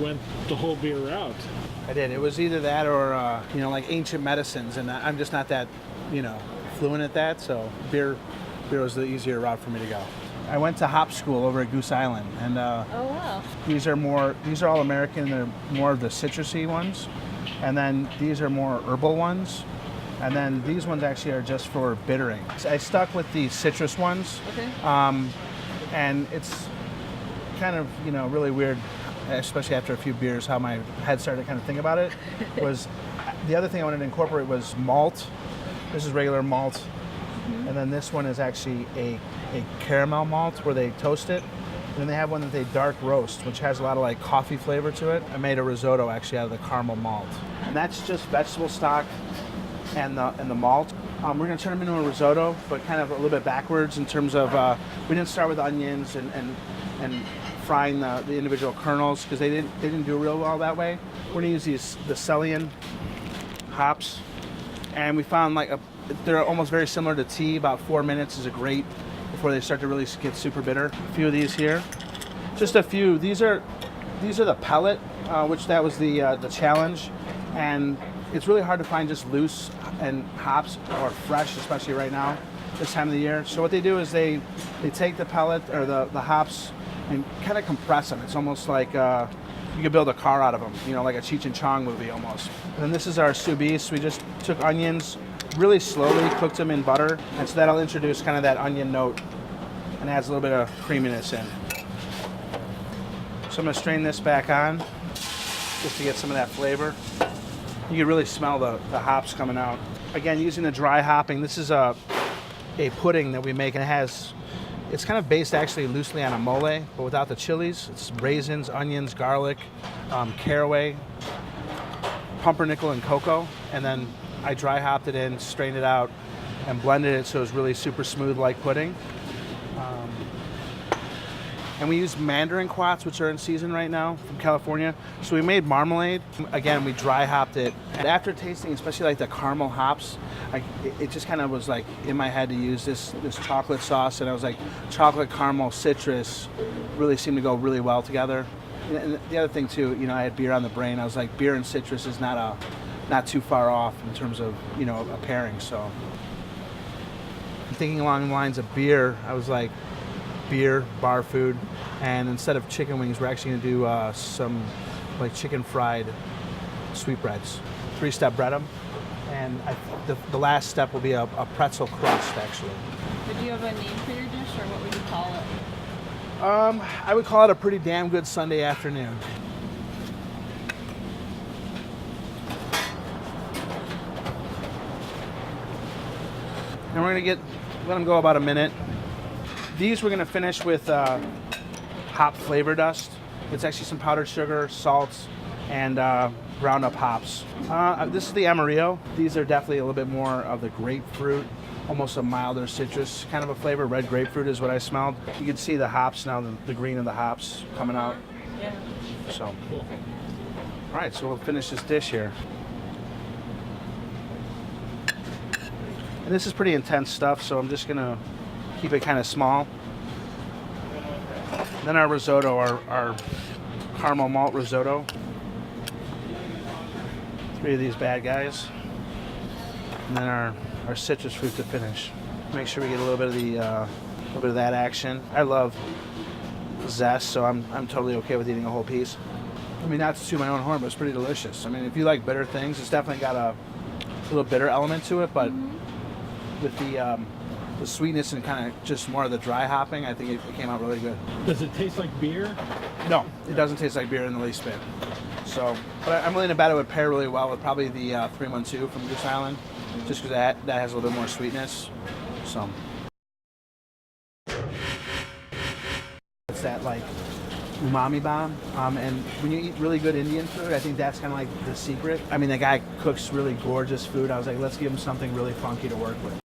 went the whole beer route. I did. It was either that or, like ancient medicines, and I'm just not that, fluent at that, so beer was the easier route for me to go. I went to hop school over at Goose Island, and Oh, wow. these are all American. They're more of the citrusy ones, and then these are more herbal ones, and then these ones actually are just for bittering. So I stuck with the citrus ones, Okay. and it's kind of really weird, especially after a few beers, how my head started to kind of think about it. Was the other thing I wanted to incorporate was malt. This is regular malt, and then this one is actually a caramel malt where they toast it. And then they have one that they dark roast, which has a lot of like coffee flavor to it. I made a risotto actually out of the caramel malt. And that's just vegetable stock and the malt. We're gonna turn them into a risotto, but kind of a little bit backwards in terms of, we didn't start with onions and frying the individual kernels because they didn't do real well that way. We're gonna use the Celian hops. And we found they're almost very similar to tea. About 4 minutes is a great before they start to really get super bitter. A few of these here, just a few. These are the pellet, which that was the challenge, and it's really hard to find just loose and hops or fresh, especially right now, this time of the year. So what they do is they take the pellet or the hops and kind of compress them. It's almost like you could build a car out of them, like a Cheech and Chong movie almost. And then this is our sous vide. We just took onions, really slowly cooked them in butter, and so that'll introduce kind of that onion note and adds a little bit of creaminess in. So I'm gonna strain this back on just to get some of that flavor. You can really smell the hops coming out. Again, using the dry hopping, this is a pudding that we make, and it's kind of based actually loosely on a mole, but without the chilies. It's raisins, onions, garlic, caraway, pumpernickel, and cocoa. And then I dry hopped it in, strained it out, and blended it so it's really super smooth like pudding. And we use mandarin quats, which are in season right now from California. So we made marmalade. Again, we dry hopped it. And after tasting, especially like the caramel hops, it just kind of was like in my head to use this chocolate sauce. And I was like, chocolate, caramel, citrus really seem to go really well together. And the other thing too, I had beer on the brain. I was like, beer and citrus is not too far off in terms of, a pairing. So thinking along the lines of beer, I was like, beer, bar food, and instead of chicken wings, we're actually going to do some like chicken fried sweetbreads. 3-step bread them, and the last step will be a pretzel crust actually. Did you have a name for your dish, or what would you call it? I would call it a pretty damn good Sunday afternoon. And we're gonna let them go about a minute. These we're going to finish with hop flavor dust. It's actually some powdered sugar, salt, and ground up hops. This is the Amarillo. These are definitely a little bit more of the grapefruit, almost a milder citrus kind of a flavor. Red grapefruit is what I smelled. You can see the hops now, the green of the hops coming out. Yeah. So, all right, so we'll finish this dish here. And this is pretty intense stuff, so I'm just going to keep it kind of small. Then our risotto, our caramel malt risotto. 3 of these bad guys. And then our citrus fruit to finish. Make sure we get a little bit of that action. I love zest, so I'm totally okay with eating a whole piece. I mean, not to toot my own horn, but it's pretty delicious. I mean, if you like bitter things, it's definitely got a little bitter element to it, but with the sweetness and kind of just more of the dry hopping, I think it came out really good. Does it taste like beer? No, it doesn't taste like beer in the least bit. So, but I'm willing to bet it would pair really well with probably the 312 from Goose Island, just because that has a little bit more sweetness. So, it's that like umami bomb. And when you eat really good Indian food, I think that's kind of like the secret. I mean, the guy cooks really gorgeous food. I was like, let's give him something really funky to work with.